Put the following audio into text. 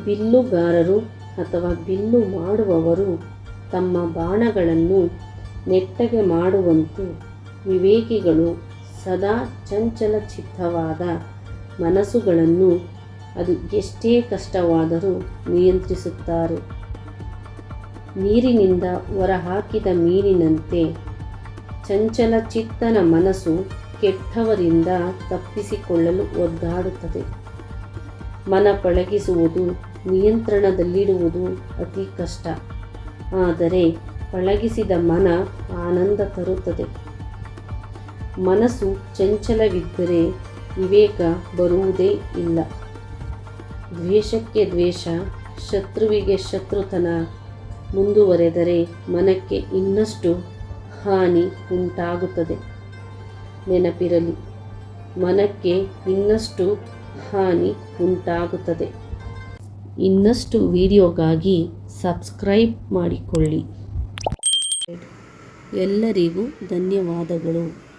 ಬಿಲ್ಲುಗಾರರು ಅಥವಾ ಬಿಲ್ಲು ಮಾಡುವವರು ತಮ್ಮ ಬಾಣಗಳನ್ನು ನೆಟ್ಟಗೆ ಮಾಡುವಂತೆ ವಿವೇಕಿಗಳು ಸದಾ ಚಂಚಲ ಚಿತ್ತವಾದ ಮನಸ್ಸುಗಳನ್ನು ಅದು ಎಷ್ಟೇ ಕಷ್ಟವಾದರೂ ನಿಯಂತ್ರಿಸುತ್ತಾರೆ. ನೀರಿನಿಂದ ಹೊರಹಾಕಿದ ಮೀನಿನಂತೆ ಚಂಚಲ ಚಿತ್ತನ ಮನಸ್ಸು ಕೆಟ್ಟವರಿಂದ ತಪ್ಪಿಸಿಕೊಳ್ಳಲು ಒದ್ದಾಡುತ್ತದೆ. ಮನ ಪಳಗಿಸುವುದು, ನಿಯಂತ್ರಣದಲ್ಲಿಡುವುದು ಅತಿ ಕಷ್ಟ. ಆದರೆ ಪಳಗಿಸಿದ ಮನ ಆನಂದ ತರುತ್ತದೆ. ಮನಸ್ಸು ಚಂಚಲವಿದ್ದರೆ ವಿವೇಕ ಬರುವುದೇ ಇಲ್ಲ. ದ್ವೇಷಕ್ಕೆ ದ್ವೇಷ, ಶತ್ರುವಿಗೆ ಶತ್ರುತನ ಮುಂದುವರೆದರೆ ಮನಕ್ಕೆ ಇನ್ನಷ್ಟು ಹಾನಿ ಉಂಟಾಗುತ್ತದೆ. ನೆನಪಿರಲಿ, ಮನಕ್ಕೆ ಇನ್ನಷ್ಟು ಹಾನಿ ಉಂಟಾಗುತ್ತದೆ. ಇನ್ನಷ್ಟು ವಿಡಿಯೋಗಾಗಿ ಸಬ್ಸ್ಕ್ರೈಬ್ ಮಾಡಿಕೊಳ್ಳಿ. ಎಲ್ಲರಿಗೂ ಧನ್ಯವಾದಗಳು.